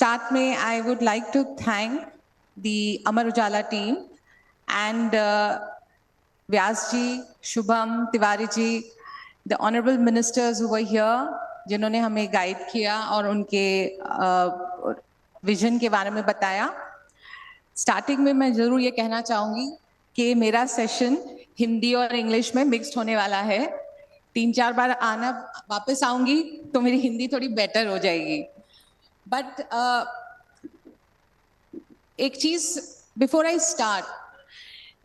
start में I would like to thank the Amar Ujala team and Vyas ji, Shubham, Tiwari ji, the honorable ministers who were here, जिन्होंने हमें guide किया और उनके vision के बारे में बताया। स्टार्टिंग में मैं जरूर ये कहना चाहूंगी कि मेरा सेशन हिंदी और इंग्लिश में मिक्स्ड होने वाला है। 3-4 बार आना वापस आऊंगी तो मेरी हिंदी थोड़ी बेटर हो जाएगी। बट एक चीज बिफोर आई स्टार्ट,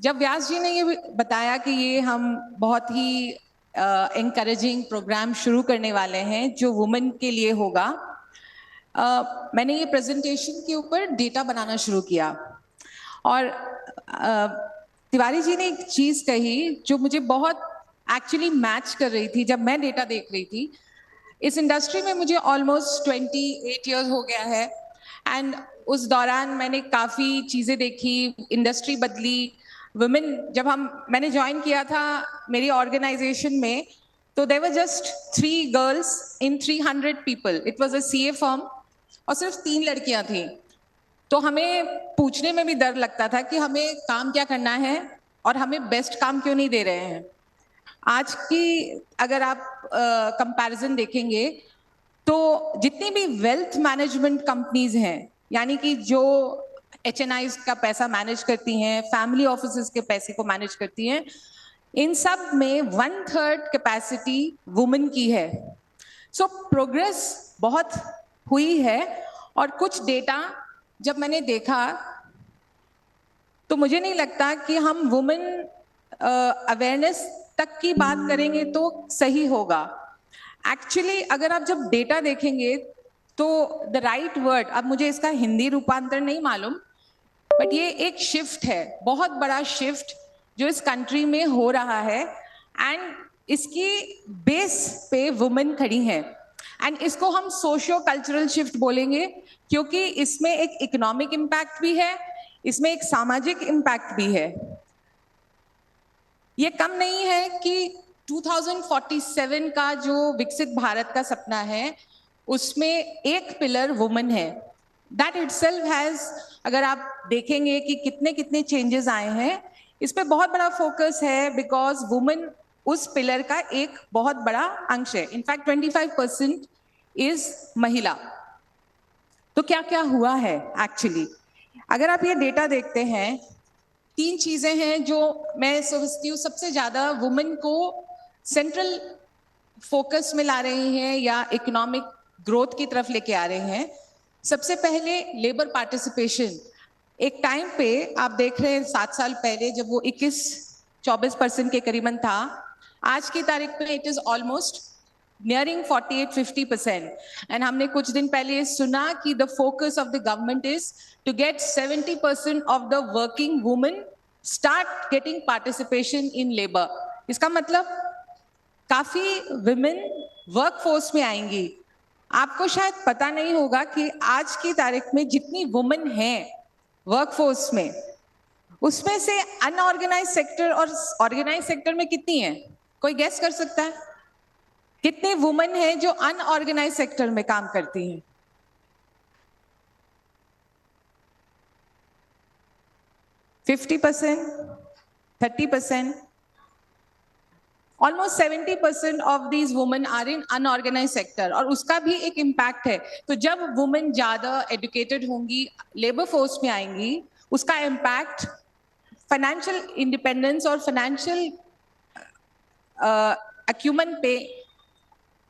जब व्यास जी ने ये बताया कि ये हम बहुत ही एनकरेजिंग प्रोग्राम शुरू करने वाले हैं जो वुमेन के लिए होगा, मैंने ये प्रेजेंटेशन के ऊपर डेटा बनाना शुरू किया और तिवारी जी ने एक चीज कही जो मुझे बहुत एक्चुअली मैच कर रही थी। जब मैं डेटा देख रही थी, इस इंडस्ट्री में मुझे ऑलमोस्ट 28 इयर्स हो गया है एंड उस दौरान मैंने काफ़ी चीज़ें देखी, इंडस्ट्री बदली। वुमेन जब मैंने ज्वाइन किया था मेरी ऑर्गेनाइजेशन में, तो there were just 3 girls in 300 people. It was a CA firm और सिर्फ 3 लड़कियां थी। तो हमें पूछने में भी डर लगता था कि हमें काम क्या करना है और हमें बेस्ट काम क्यों नहीं दे रहे हैं। आज की अगर आप कंपैरिजन देखेंगे तो जितनी भी वेल्थ मैनेजमेंट कंपनीज हैं, यानी कि जो HNIs का पैसा मैनेज करती हैं, फैमिली ऑफिसेज के पैसे को मैनेज करती हैं, इन सब में 1/3 कैपेसिटी वुमेन की है। सो प्रोग्रेस बहुत हुई है और कुछ डेटा जब मैंने देखा तो मुझे नहीं लगता कि हम वुमेन अवेयरनेस तक की बात करेंगे तो सही होगा। एक्चुअली अगर आप जब डेटा देखेंगे तो द राइट वर्ड, अब मुझे इसका हिंदी रूपांतर नहीं मालूम, बट ये एक शिफ्ट है, बहुत बड़ा शिफ्ट जो इस कंट्री में हो रहा है एंड इसकी बेस पे वुमेन खड़ी हैं एंड इसको हम सोशियो कल्चरल शिफ्ट बोलेंगे क्योंकि इसमें एक इकोनॉमिक इम्पैक्ट भी है, इसमें एक सामाजिक इम्पैक्ट भी है। ये कम नहीं है कि 2047 का जो विकसित भारत का सपना है उसमें एक पिलर वुमेन है। दैट इटसेल्फ हैज, अगर आप देखेंगे कि कितने कितने चेंजेस आए हैं, इस पे बहुत बड़ा फोकस है बिकॉज वुमेन उस पिलर का एक बहुत बड़ा अंश है। इनफैक्ट 25% इज महिला। तो क्या क्या हुआ है एक्चुअली, अगर आप ये डेटा देखते हैं, 3 चीजें हैं जो मैं समझती हूँ सबसे ज्यादा वुमेन को सेंट्रल फोकस में ला रही हैं या इकोनॉमिक ग्रोथ की तरफ लेके आ रहे हैं। सबसे पहले लेबर पार्टिसिपेशन। एक टाइम पे आप देख रहे हैं 7 साल पहले जब वो 21-24% के करीबन था, आज की तारीख में it is almost nearing 48-50%। And हमने कुछ दिन पहले सुना कि the focus of the government is to get 70% of the working women start getting participation in labor। इसका मतलब काफी women workforce में आएंगी। आपको शायद पता नहीं होगा कि आज की तारीख में जितनी women हैं workforce में, उसमें से अनऑर्गेनाइज सेक्टर और ऑर्गेनाइज सेक्टर में कितनी है? कोई गेस कर सकता है कितने women हैं जो अनऑर्गेनाइज सेक्टर में काम करती हैं? 50%, 30%, almost 70% of these women are in unorganized sector और उसका भी एक इम्पैक्ट है। तो जब वुमेन ज्यादा एजुकेटेड होंगी, लेबर फोर्स में आएंगी, उसका इम्पैक्ट फाइनेंशियल इंडिपेंडेंस और फाइनेंशियल अक्यूमन पे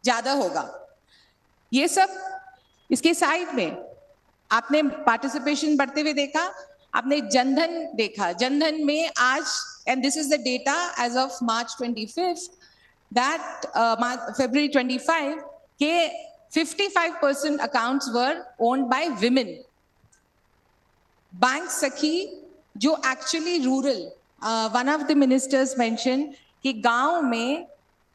ज्यादा होगा। ये सब इसके साइड में आपने पार्टिसिपेशन बढ़ते हुए देखा, आपने जनधन देखा। जनधन में आज, and this is the data as of March 25th, that February 25 के 55% accounts were owned by women. Bank Sakhi जो actually rural, one of the ministers mention कि गांव में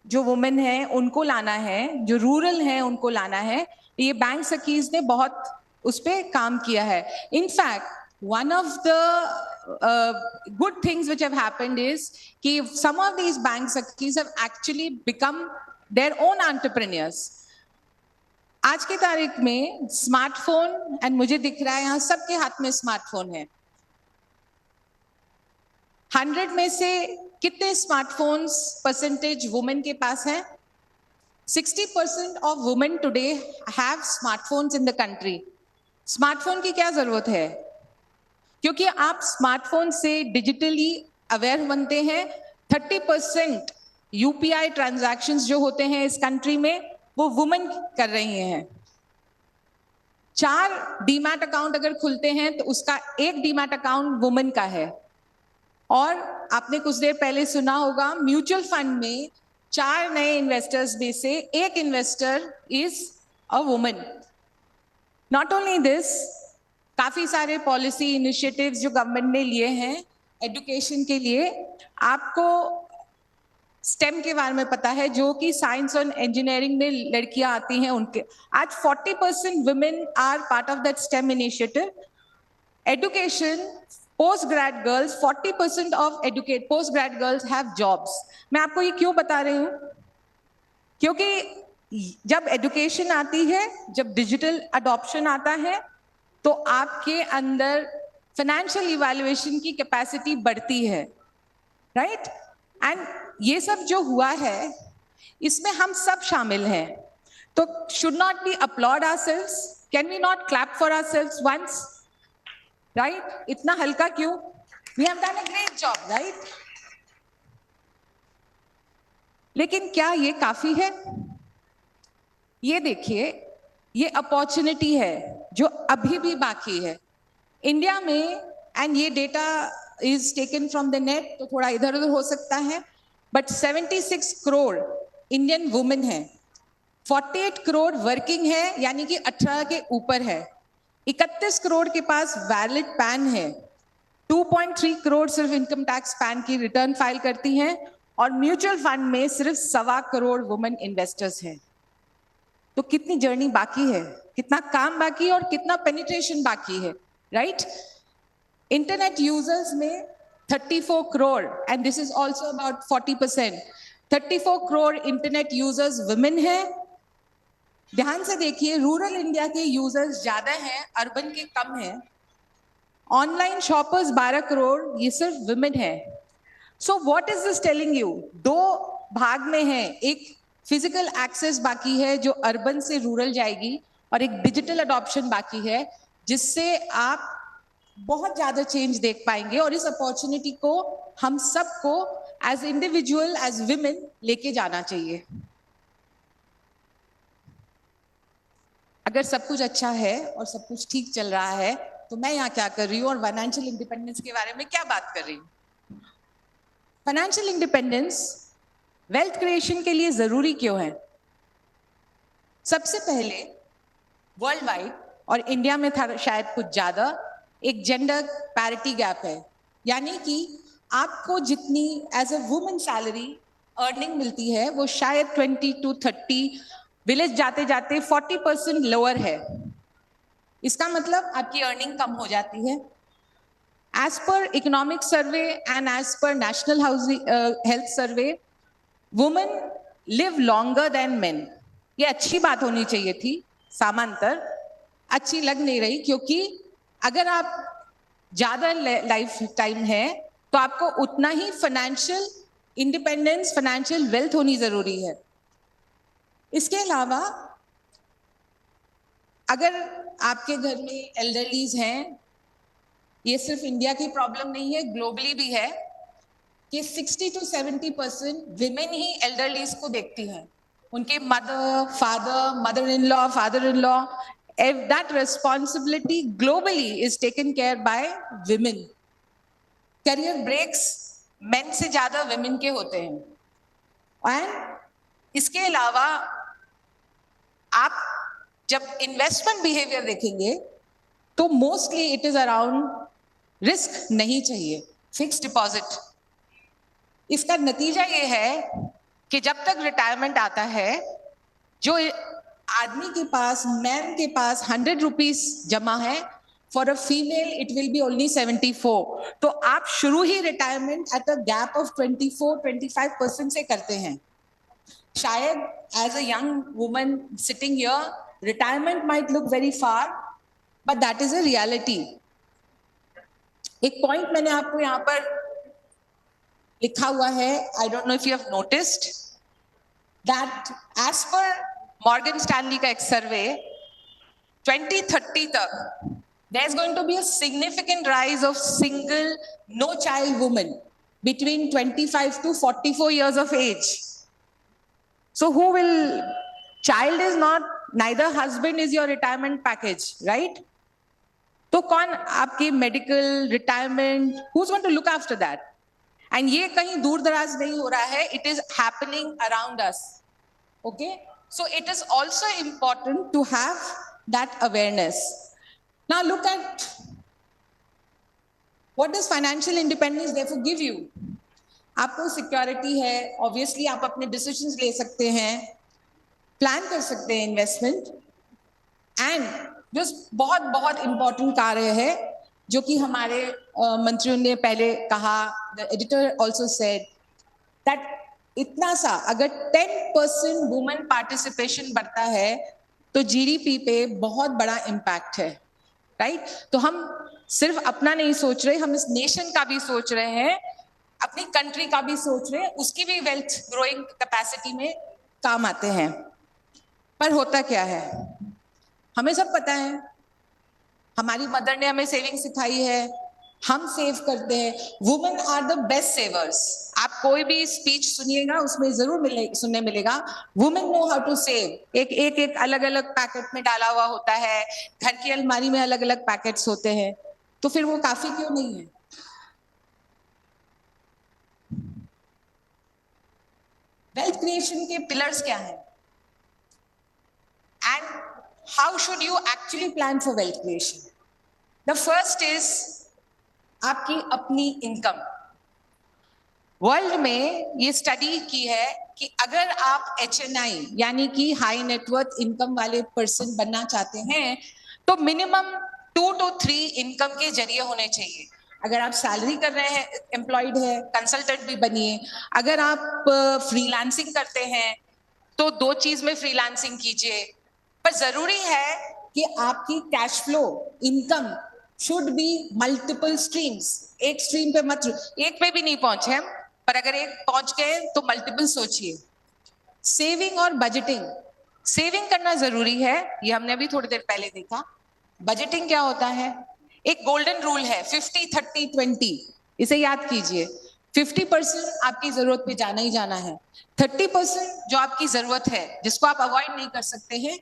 जो वुमेन है उनको लाना है, जो रूरल है उनको लाना है। ये बैंक सखीज ने बहुत उस पर काम किया है। In fact one of the good things which have happened is कि some of these bank secretaries have actually become their own entrepreneurs. आज की तारीख में स्मार्टफोन, एंड मुझे दिख रहा है यहाँ सबके हाथ में स्मार्टफोन है, 100 में से कितने स्मार्टफोन्स परसेंटेज वुमेन के पास है? 60% of women today have smartphones in the country. Smartphone की क्या जरूरत है? क्योंकि आप स्मार्टफोन से डिजिटली अवेयर बनते हैं। 30% यूपीआई ट्रांजैक्शंस जो होते हैं इस कंट्री में वो वुमेन कर रही हैं। 4 डीमैट अकाउंट अगर खुलते हैं तो उसका 1 डीमैट अकाउंट वुमेन का है। और आपने कुछ देर पहले सुना होगा म्यूचुअल फंड में 4 नए इन्वेस्टर्स में से 1 investor is a women. Not only this, काफी सारे पॉलिसी इनिशिएटिव्स जो गवर्नमेंट ने लिए हैं एजुकेशन के लिए। आपको स्टेम के बारे में पता है, जो कि साइंस और इंजीनियरिंग में लड़कियां आती हैं उनके, आज 40% women are part of that STEM initiative. Education, post grad girls, 40% of post grad girls have jobs. मैं आपको ये क्यों बता रही हूँ? क्योंकि जब एजुकेशन आती है, जब डिजिटल अडॉप्शन आता है, तो आपके अंदर फाइनेंशियल इवैल्यूएशन की कैपेसिटी बढ़ती है, राइट? एंड ये सब जो हुआ है इसमें हम सब शामिल हैं। तो should not be applaud ourselves? Can we not clap for ourselves once? Right? इतना हल्का क्यों? We have done a great job, right? लेकिन क्या ये काफी है? ये देखिए, ये अपॉर्चुनिटी है जो अभी भी बाकी है इंडिया में। एंड ये data is taken from the net, तो थोड़ा इधर उधर हो सकता है, बट 76 करोड़ इंडियन वुमेन है, 48 करोड़ वर्किंग है, यानी कि 18 के ऊपर है, 31 करोड़ के पास वैलिड पैन है, 2.3 करोड़ सिर्फ इनकम टैक्स पैन की रिटर्न फाइल करती हैं, और म्यूचुअल फंड में सिर्फ 1.25 करोड़ वुमेन इन्वेस्टर्स हैं। तो कितनी जर्नी बाकी है, कितना काम बाकी है और कितना पेनिट्रेशन बाकी है, राइट? इंटरनेट यूजर्स में 34 crore, and this is also about 40%, 34 crore internet users women है। ध्यान से देखिए, रूरल इंडिया के यूजर्स ज्यादा हैं, अर्बन के कम हैं। ऑनलाइन शॉपर्स 12 करोड़, ये सिर्फ वुमेन है। So what is this telling you? 2 भाग में है, एक फिजिकल एक्सेस बाकी है जो अर्बन से रूरल जाएगी, और एक डिजिटल अडॉप्शन बाकी है जिससे आप बहुत ज्यादा चेंज देख पाएंगे। और इस अपॉर्चुनिटी को हम सबको एज इंडिविजुअल, एज विमेन लेके जाना चाहिए। अगर सब कुछ अच्छा है और सब कुछ ठीक चल रहा है तो मैं यहाँ क्या कर रही हूँ और फाइनेंशियल इंडिपेंडेंस के बारे में क्या बात कर रही हूँ? फाइनेंशियल इंडिपेंडेंस वेल्थ क्रिएशन के लिए जरूरी क्यों है? सबसे पहले वर्ल्ड वाइड और इंडिया में था शायद कुछ ज्यादा, एक जेंडर पैरिटी गैप है, यानी कि आपको जितनी as a women salary earning मिलती है वो शायद 20 to 30, विलेज जाते जाते 40% लोअर है। इसका मतलब आपकी अर्निंग कम हो जाती है। As per economic survey and as per national housing health survey, women live longer than men. ये अच्छी बात होनी चाहिए थी, सामान्यतर अच्छी लग नहीं रही, क्योंकि अगर आप ज्यादा लाइफ टाइम है तो आपको उतना ही फाइनेंशियल इंडिपेंडेंस, फाइनेंशियल वेल्थ होनी जरूरी है। इसके अलावा अगर आपके घर में एल्डरलीज हैं, ये सिर्फ इंडिया की प्रॉब्लम नहीं है, ग्लोबली भी है, कि 60 to 70% विमेन ही एल्डरलीज को देखती हैं। उनके mother, father, mother in law, father in law, that responsibility globally is taken care by women. Career breaks men से ज्यादा women के होते हैं। एंड इसके अलावा आप जब इन्वेस्टमेंट बिहेवियर देखेंगे तो mostly it is around risk नहीं चाहिए, फिक्स डिपॉजिट। इसका नतीजा ये है कि जब तक रिटायरमेंट आता है, जो आदमी के पास, मैन के पास 100 रुपीज जमा है, for a female it will be only 74। तो आप शुरू ही retirement at a gap of 24-25% से करते हैं। शायद as a young woman sitting here, retirement might look very far, but that is a reality. एक पॉइंट मैंने आपको यहाँ पर लिखा हुआ है, I don't know if you have noticed that as per Morgan Stanley का एक सर्वे 2030 तक there's going to be a significant rise of single no child women between 25 to 44 years of age. So who will, child is not, neither husband is your retirement package, right? तो कौन आपके medical retirement, who's going to look after that? And ये कहीं दूर दराज नहीं हो रहा है, it is happening around us. Okay, so it is also important to have that awareness. Now look at what does financial independence therefore give you. आपको security है, ऑब्वियसली आप अपने डिसीजंस ले सकते हैं, प्लान कर सकते हैं इन्वेस्टमेंट, एंड जो बहुत बहुत इंपॉर्टेंट कार्य है जो कि हमारे मंत्रियों ने पहले कहा, the editor also said that इतना सा अगर 10% वुमेन पार्टिसिपेशन बढ़ता है तो जीडीपी पे बहुत बड़ा इम्पैक्ट है, राइट? तो हम सिर्फ अपना नहीं सोच रहे, हम इस नेशन का भी सोच रहे हैं, अपनी कंट्री का भी सोच रहे हैं, उसकी भी वेल्थ ग्रोइंग कैपेसिटी में काम आते हैं। पर होता क्या है, हमें सब पता है, हमारी मदर ने हमें सेविंग सिखाई है, हम सेव करते हैं, women are the best savers. आप कोई भी स्पीच सुनिएगा उसमें जरूर सुनने मिलेगा women know how to save. एक अलग अलग पैकेट में डाला हुआ होता है, घर की अलमारी में अलग अलग पैकेट्स होते हैं, तो फिर वो काफी क्यों नहीं है? वेल्थ क्रिएशन के पिलर्स क्या हैं, and how should you actually plan for wealth creation? The first is आपकी अपनी इनकम। वर्ल्ड में ये स्टडी की है कि अगर आप HNI यानी कि हाई नेटवर्थ इनकम वाले पर्सन बनना चाहते हैं तो मिनिमम 2 to 3 इनकम के जरिए होने चाहिए। अगर आप सैलरी कर रहे हैं, एम्प्लॉयड है, कंसल्टेंट भी बनिए। अगर आप फ्रीलांसिंग करते हैं तो 2 चीज में फ्रीलांसिंग कीजिए, पर जरूरी है कि आपकी cash flow income should be multiple streams. एक स्ट्रीम पे मत, एक पे भी नहीं पहुंचे हम, पर अगर एक पहुंच गए तो मल्टीपल सोचिए। सेविंग और बजटिंग, सेविंग करना जरूरी है, ये हमने अभी थोड़ी देर पहले देखा। बजटिंग क्या होता है? एक गोल्डन रूल है 50-30-20, इसे याद कीजिए। 50% आपकी जरूरत पे जाना ही जाना है, 30% जो आपकी जरूरत है जिसको आप अवॉइड नहीं कर सकते हैं,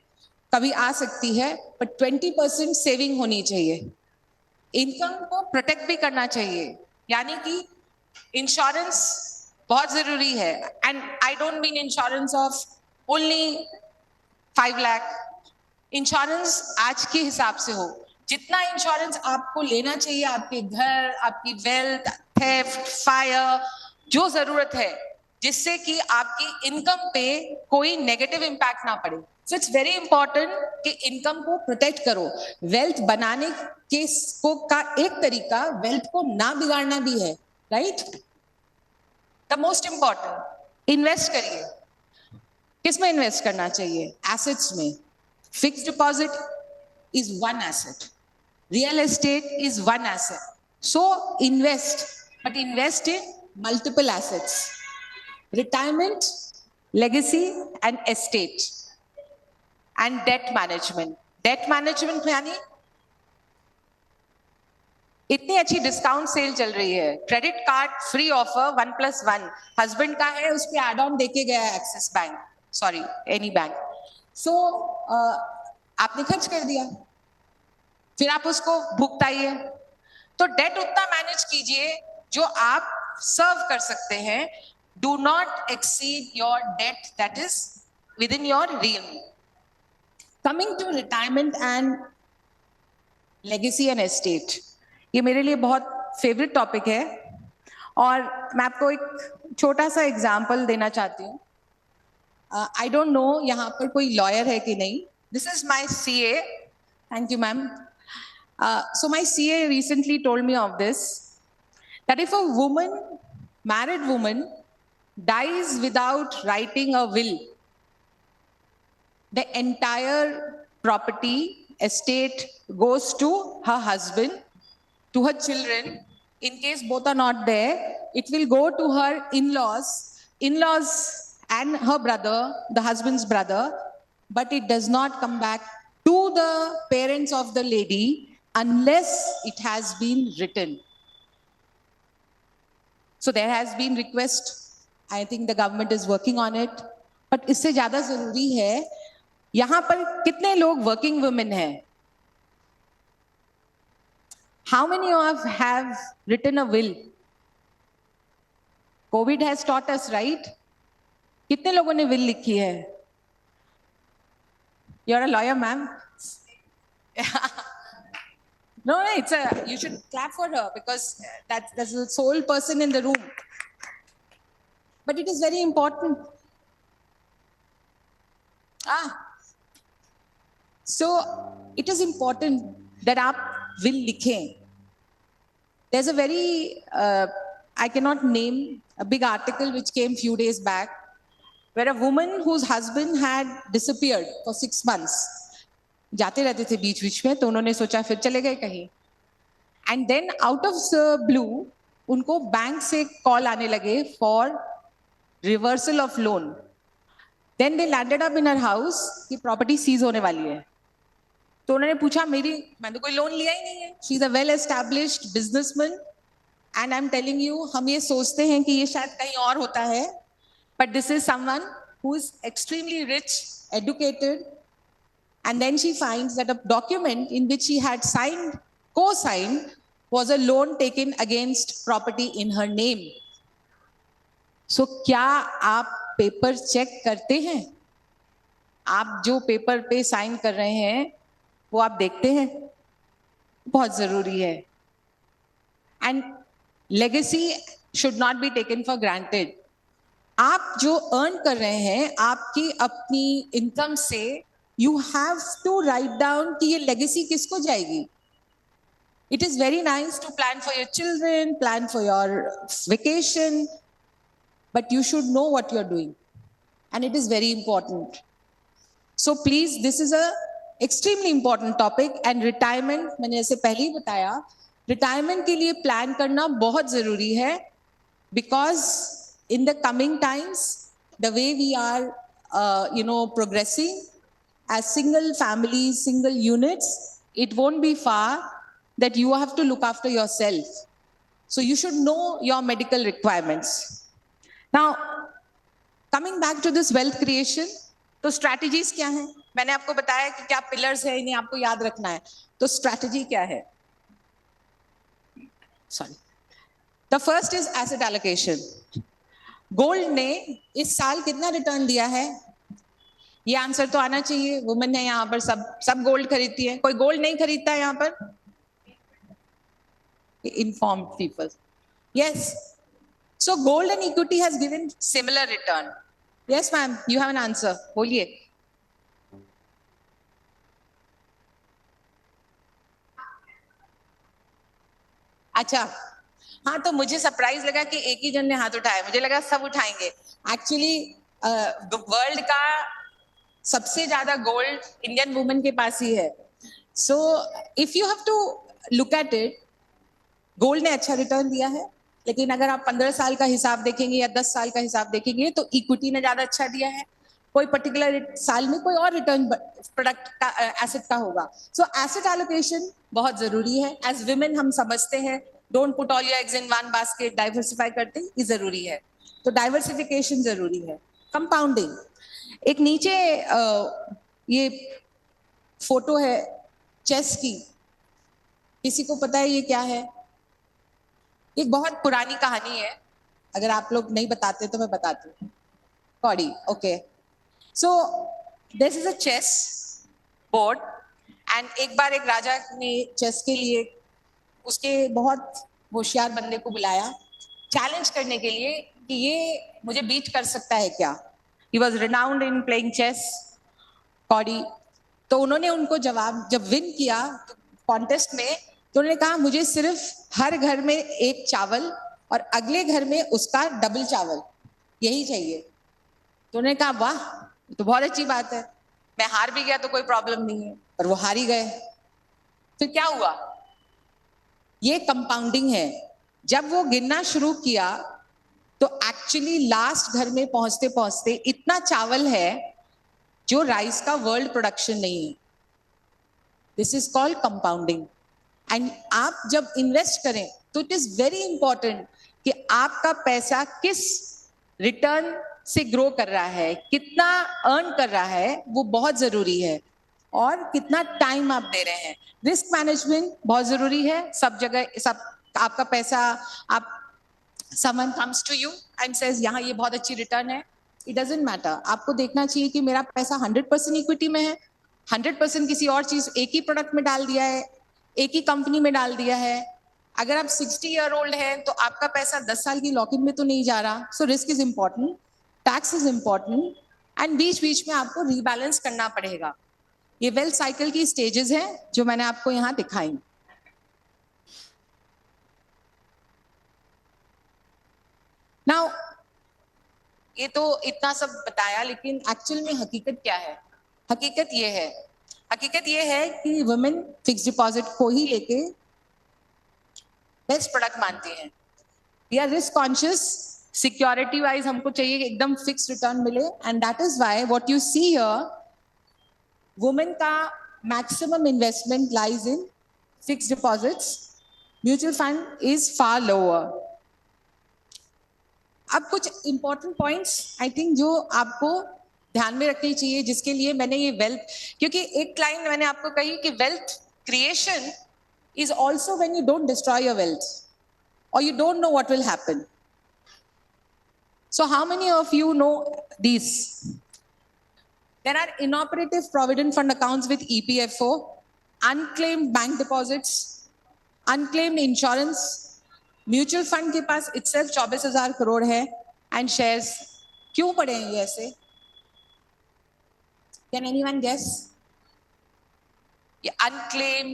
कभी आ सकती है, पर 20% सेविंग होनी चाहिए। इनकम को प्रोटेक्ट भी करना चाहिए, यानी कि इंश्योरेंस बहुत जरूरी है, and I don't mean insurance of only 5 lakh. Insurance आज के हिसाब से हो, जितना इंश्योरेंस आपको लेना चाहिए आपके घर, आपकी वेल्थ, थेफ्ट, फायर, जो जरूरत है, जिससे कि आपकी इनकम पे कोई नेगेटिव इंपैक्ट ना पड़े। सो इट्स वेरी इंपॉर्टेंट कि इनकम को प्रोटेक्ट करो। वेल्थ बनाने के का एक तरीका वेल्थ को ना बिगाड़ना भी है, right? The most important, invest करिए। किसमें इन्वेस्ट करना चाहिए? एसेट्स में। Fixed deposit is one asset, real estate is one asset, so invest, but invest in multiple assets. Retirement, legacy and estate and debt management. Debt management यानी इतनी अच्छी discount sale चल रही है, credit card free offer 1+1, husband का है उस पर एड ऑन देके गया है axis bank, sorry any bank. सो आपने खर्च कर दिया, फिर आप उसको भुगताइए। तो डेट उतना मैनेज कीजिए जो आप सर्व कर सकते हैं। Do not exceed your debt that is within your real. Coming to retirement and legacy and estate, ये मेरे लिए बहुत फेवरेट टॉपिक है, और मैं आपको एक छोटा सा एग्जाम्पल देना चाहती हूँ। आई डोंट नो यहाँ पर कोई लॉयर है कि नहीं। This is my CA, thank you ma'am. So my CA recently told me of this, that if a woman, married woman, dies without writing a will, the entire property estate goes to her husband, to her children. In case both are not there, it will go to her in-laws and her brother, the husband's brother, but it does not come back to the parents of the lady unless it has been written. So there has been request. I think the government is working on it. But इससे ज़्यादा ज़रूरी है, यहाँ पर कितने लोग working women हैं? How many of have written a will? COVID has taught us, right? कितने लोगों ने will लिखी है? You're a lawyer, ma'am. No, you should clap for her because that's the sole person in the room. But it is very important. So it is important that आप will लिखें. There's a very, I cannot name, a big article which came few days back, where a woman whose husband had disappeared for 6 months, जाते रहते थे बीच में, तो उन्होंने सोचा फिर चले गए कहीं. And then out of the blue, उनको बैंक से कॉल आने लगे for reversal of loan. Then they landed up in her house कि property seize होने वाली है. तो उन्होंने पूछा मैंने कोई लोन लिया ही नहीं है. She is a well established businessman and I'm telling you, हम ये सोचते हैं कि ये शायद कहीं और होता है, but this is someone who is extremely rich, educated, and then she finds that a document in which she had co-signed was a loan taken against property in her name. So क्या आप paper check करते हैं? आप जो paper पे sign कर रहे हैं वो आप देखते हैं? बहुत जरूरी है. And legacy should not be taken for granted. आप जो earn कर रहे हैं आपकी अपनी income से, you have to write down कि ये legacy किसको जाएगी. It is very nice to plan for your children, plan for your vacation, but you should know what you're doing. And it is very important. So please, this is a extremely important topic. And retirement, मैंने ऐसे पहले ही बताया, retirement के लिए plan करना बहुत ज़रूरी है, because in the coming times, the way we are, progressing as single families, single units, it won't be far that you have to look after yourself. So you should know your medical requirements. Now, coming back to this wealth creation, तो strategies क्या हैं? मैंने आपको बताया कि क्या pillars हैं, इन्हें आपको याद रखना है. तो strategy क्या है? Sorry. The first is asset allocation. Gold ने इस साल कितना रिटर्न दिया है? ये आंसर तो आना चाहिए. वुमेन है यहाँ पर, सब गोल्ड खरीदती है. कोई गोल्ड नहीं खरीदता है यहाँ पर? Informed people. Yes. So gold and equity has given similar return. Yes, ma'am. You have an answer. बोलिए. अच्छा, हाँ, तो मुझे सरप्राइज लगा कि एक ही जन ने हाथ उठाया. मुझे लगा सब उठाएंगे. एक्चुअली वर्ल्ड का सबसे ज्यादा गोल्ड इंडियन वुमेन के पास ही है. So if you have to look at it, gold ने अच्छा रिटर्न दिया है, लेकिन अगर आप 15 साल का हिसाब देखेंगे या 10 साल का हिसाब देखेंगे तो इक्विटी ने ज्यादा अच्छा दिया है. कोई पर्टिकुलर साल में कोई और रिटर्न प्रोडक्ट का एसेट का होगा. सो एसेट एलोकेशन बहुत जरूरी है. एज विमेन हम समझते हैं, don't put all your eggs in one basket, diversify करते ही जरूरी है. तो डाइवर्सिफिकेशन जरूरी है. कंपाउंडिंग, एक नीचे ये फोटो है चेस की. किसी को पता है ये क्या है? एक बहुत पुरानी कहानी है. अगर आप लोग नहीं बताते तो मैं बताती हूँ. कौड़ी. Okay. So this is a chess board and एक बार एक राजा ने चेस के लिए उसके बहुत होशियार बंदे को बुलाया चैलेंज करने के लिए कि ये मुझे बीट कर सकता है क्या. He was renowned in playing chess, कौड़ी. तो उन्होंने उनको जब विन किया कॉन्टेस्ट में, तो उन्होंने कहा मुझे सिर्फ हर घर में एक चावल और अगले घर में उसका डबल चावल. यही चाहिए। तो उन्होंने कहा वाह तो बहुत अच्छी बात है, मैं हार भी गया तो कोई प्रॉब्लम नहीं है, पर वो हार ही गए। फिर क्या हुआ? ये कंपाउंडिंग है। जब वो गिनना शुरू किया तो एक्चुअली लास्ट घर में पहुंचते पहुंचते इतना चावल है जो राइस का वर्ल्ड प्रोडक्शन नहीं है। This is called compounding. And आप जब इन्वेस्ट करें तो इट इज वेरी इंपॉर्टेंट कि आपका पैसा किस रिटर्न से ग्रो कर रहा है, कितना अर्न कर रहा है, वो बहुत जरूरी है, और कितना टाइम आप दे रहे हैं। रिस्क मैनेजमेंट बहुत जरूरी है सब जगह। सब आपका पैसा, आप someone comes to you and says यहाँ ये बहुत अच्छी रिटर्न है, it doesn't matter। आपको देखना चाहिए कि मेरा पैसा 100% इक्विटी में है, 100% किसी और चीज एक ही प्रोडक्ट में डाल दिया है, एक ही कंपनी में डाल दिया है। अगर आप 60 ईयर ओल्ड है तो आपका पैसा 10 साल की लॉक इन में तो नहीं जा रहा। So risk is important, tax is important, and बीच बीच में आपको रीबैलेंस करना पड़ेगा। ये वेल्थ साइकिल की स्टेजेस हैं जो मैंने आपको यहाँ दिखाई। नाउ ये तो इतना सब बताया, लेकिन एक्चुअल में हकीकत क्या है? हकीकत ये है कि वुमेन फिक्स डिपॉजिट को ही लेके बेस्ट प्रोडक्ट मानती हैं। We are risk conscious, security wise हमको चाहिए कि एकदम फिक्स रिटर्न मिले, and that is why what you see here, women का maximum investment lies in fix deposits, mutual fund is far lower. अब कुछ इंपॉर्टेंट पॉइंट्स आई थिंक जो आपको ध्यान में रखनी चाहिए, जिसके लिए मैंने ये वेल्थ, क्योंकि एक लाइन मैंने आपको कही कि wealth creation is also when you don't destroy your wealth और you don't know what will happen. So how many of you know this? There are inoperative provident fund accounts with EPFO, unclaimed bank deposits, unclaimed insurance. Mutual fund के पास itself 24,000 crore है, and shares क्यों पड़े हैं ये ऐसे? Can anyone guess? ये unclaim,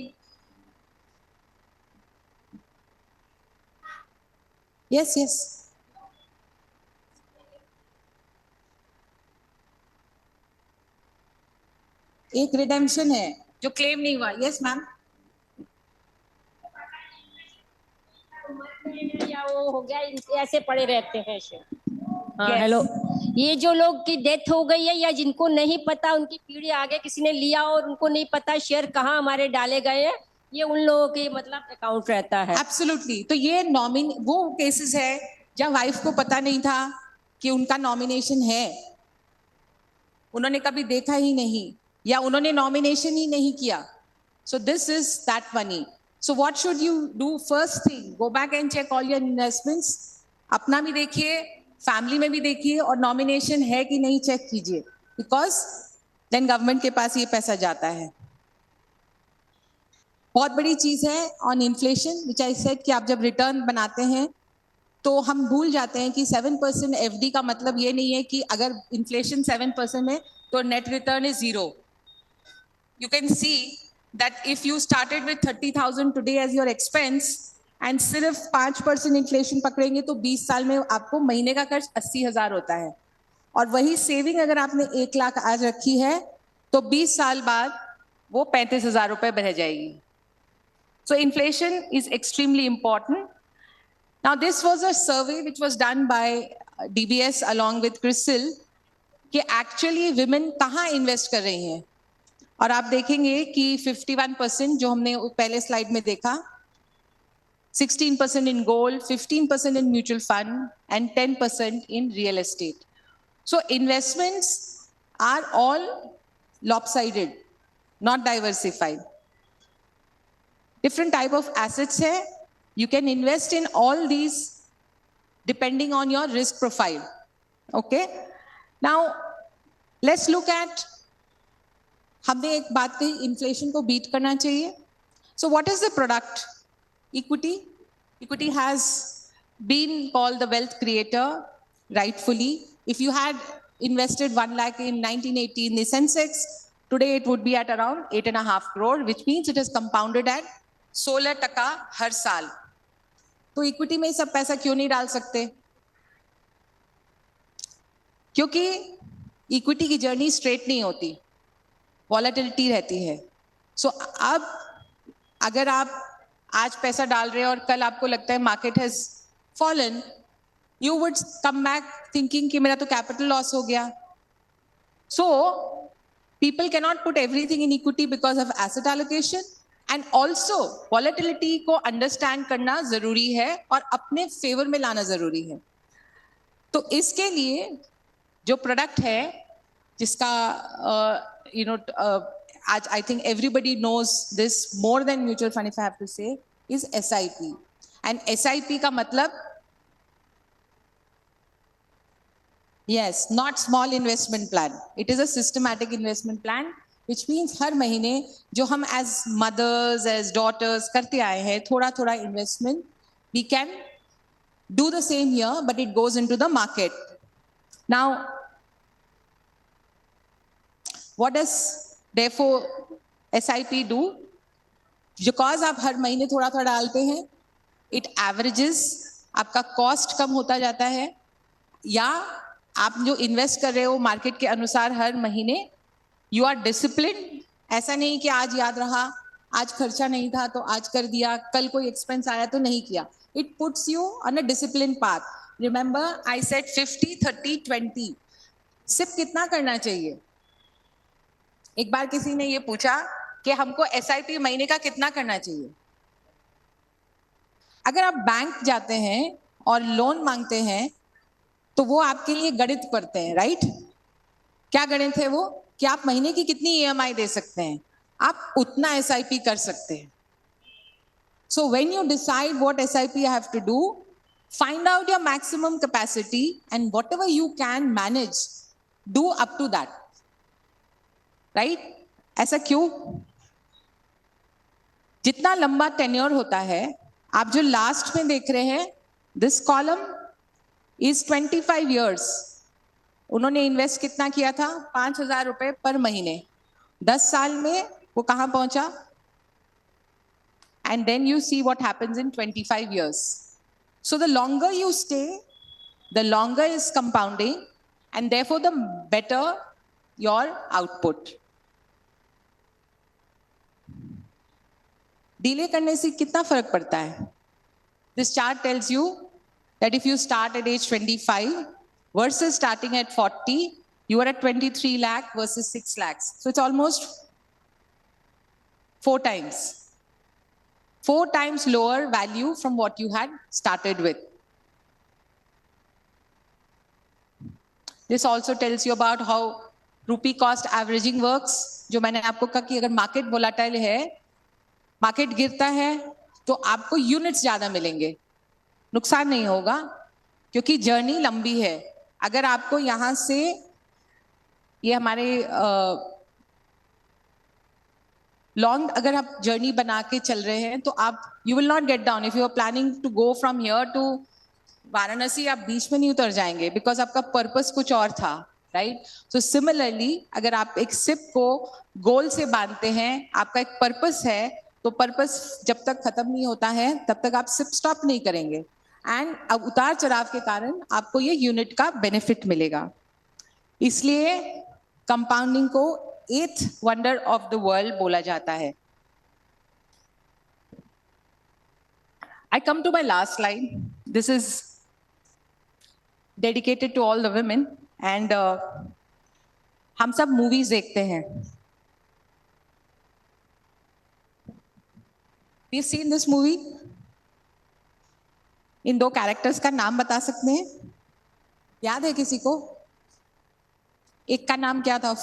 yes yes, एक रिडेम्पशन है जो क्लेम नहीं हुआ। यस मैम, या वो हो गया, ऐसे पड़े रहते हैं शेयर। हाँ हेलो, ये जो लोग की डेथ हो गई है या जिनको नहीं पता, उनकी पीढ़ी आगे किसी ने लिया और उनको नहीं पता शेयर कहाँ हमारे डाले गए हैं, ये उन लोगों के मतलब अकाउंट रहता है। एब्सोल्युटली। तो ये वो केसेस है जब वाइफ को पता नहीं था कि उनका नॉमिनेशन है, उन्होंने कभी देखा ही नहीं, या उन्होंने नॉमिनेशन ही नहीं किया। So this is that money. So what should you do? First thing, go back and check all your investments. अपना भी देखिए, फैमिली में भी देखिए, और नॉमिनेशन है कि नहीं चेक कीजिए, बिकॉज देन गवर्नमेंट के पास ये पैसा जाता है। बहुत बड़ी चीज है on inflation, which I said कि आप जब रिटर्न बनाते हैं तो हम भूल जाते हैं कि 7% FD का मतलब ये नहीं है कि अगर इन्फ्लेशन 7% है तो net return is 0। You can see that if you started with 30,000 today as your expense and सिर्फ 5% इन्फ्लेशन पकड़ेंगे तो 20 साल में आपको महीने का खर्च 80,000 होता है। और वही सेविंग अगर आपने 1 लाख आज रखी है तो 20 साल बाद वो 35,000 रुपए रह जाएगी। So inflation is extremely important. Now this was a survey which was done by DBS along with CRISIL कि actually women कहाँ invest कर रही हैं, और आप देखेंगे कि 51% जो हमने पहले स्लाइड में देखा, 16% in gold, 15% in mutual fund, and 10% in real estate. So investments are all lopsided, not diversified. Different type of assets है, you can invest in all these depending on your risk profile. Okay, now let's look at, हमने एक बात कही, inflation को beat करना चाहिए। So what is the product? Equity has been called the wealth creator rightfully. If you had invested 1 lakh in 1980 in the Sensex, today it would be at around 8.5 crore, which means it is compounded at 16% हर साल। तो equity में सब पैसा क्यों नहीं डाल सकते? क्योंकि इक्विटी की जर्नी स्ट्रेट नहीं होती, वॉलेटिलिटी रहती है। सो अब अगर आप आज पैसा डाल रहे हैं और कल आपको लगता है market has fallen, you would come back thinking कि मेरा तो कैपिटल लॉस हो गया। So people can not put everything in equity because of asset allocation, and also volatility को अंडरस्टैंड करना जरूरी है और अपने फेवर में लाना जरूरी है। तो इसके लिए जो प्रोडक्ट है जिसका आज I think everybody knows this more than mutual fund, if I have to say, is SIP. And SIP का मतलब, yes, not small investment plan. It is a systematic investment plan, which means हर महीने जो हम as mothers, as daughters करते आए हैं थोड़ा थोड़ा investment, we can do the same here, but it goes into the market. Now, what does therefore SIP do? Because आप हर महीने थोड़ा थोड़ा डालते हैं, it averages, आपका कॉस्ट कम होता जाता है, या आप जो इन्वेस्ट कर रहे हो मार्केट के अनुसार हर महीने यू आर डिसिप्लिन। ऐसा नहीं कि आज याद रहा, आज खर्चा नहीं था तो आज कर दिया, कल कोई एक्सपेंस आया तो नहीं किया। It puts you on a discipline path. Remember I said 50-30-20। SIP कितना करना चाहिए? एक बार किसी ने ये पूछा कि हमको SIP महीने का कितना करना चाहिए। अगर आप बैंक जाते हैं और लोन मांगते हैं तो वो आपके लिए गणित करते हैं, राइट? क्या गणित है वो? कि आप महीने की कितनी EMI दे सकते हैं, आप उतना SIP कर सकते हैं। So when you decide what SIP you have to do, find out your maximum capacity and whatever you can manage, do up to that. Right? ऐसा क्यों? जितना लंबा टेन्योर होता है, आप जो लास्ट में देख रहे हैं, दिस कॉलम इज 25 years. उन्होंने इन्वेस्ट कितना किया था? 5,000 रुपए पर महीने। 10 साल में वो कहां पहुंचा? And then you see what happens in 25 years. So the longer you stay, the longer is compounding, and therefore the better your output. Delay करने से कितना फर्क पड़ता है? This chart tells you that if you start at age 25 versus starting at 40, you are at 23 lakh versus 6 lakhs. So it's almost 4 times. 4 times lower value from what you had started with. This also tells you about how rupee cost averaging works. जो मैंने आपको कहा कि अगर market volatile है, market गिरता है, तो आपको यूनिट्स ज्यादा मिलेंगे, नुकसान नहीं होगा, क्योंकि जर्नी लंबी है। अगर आपको यहां से, ये हमारे लॉन्ग अगर आप जर्नी बना के चल रहे हैं तो आप you will not get down. If you are planning to go from here to Varanasi, आप बीच में नहीं उतर जाएंगे, बिकॉज आपका पर्पस कुछ और था, राइट? सो सिमिलरली अगर आप एक सिप को गोल से बांधते हैं, आपका एक पर्पस है, तो पर्पस जब तक खत्म नहीं होता है तब तक आप सिप स्टॉप नहीं करेंगे, एंड अब उतार चढ़ाव के कारण आपको ये यूनिट का बेनिफिट मिलेगा। इसलिए कंपाउंडिंग को 8th wonder of the world बोला जाता है। I come to my last slide. This is dedicated to all the women, and हम सब मूवीज देखते हैं। We've seen this movie. In 2 characters का नाम बता सकते हैं? याद है किसी को? एक का नाम क्या था?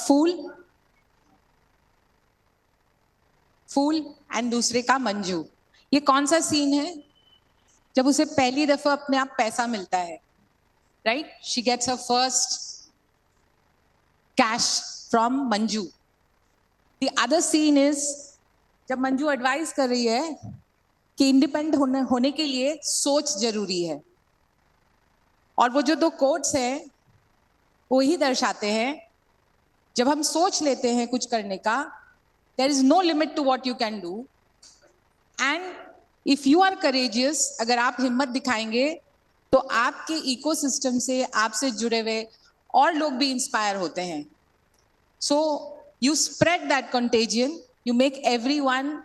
फूल एंड दूसरे का मंजू। ये कौन सा सीन है? जब उसे पहली दफा अपने आप पैसा मिलता है, right? She gets her first cash from Manju. The other scene is जब मंजू एडवाइस कर रही है कि इंडिपेंडेंट होने के लिए सोच जरूरी है, और वो जो 2 कोट्स हैं वो ही दर्शाते हैं, जब हम सोच लेते हैं कुछ करने का, there is no limit to what you can do, and if you are courageous, अगर आप हिम्मत दिखाएंगे तो आपके इकोसिस्टम से, आपसे जुड़े हुए और लोग भी इंस्पायर होते हैं. So you spread that contagion, you make everyone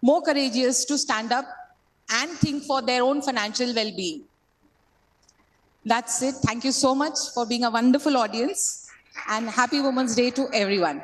more courageous to stand up and think for their own financial well-being. That's it. Thank you so much for being a wonderful audience, and happy Women's Day to everyone.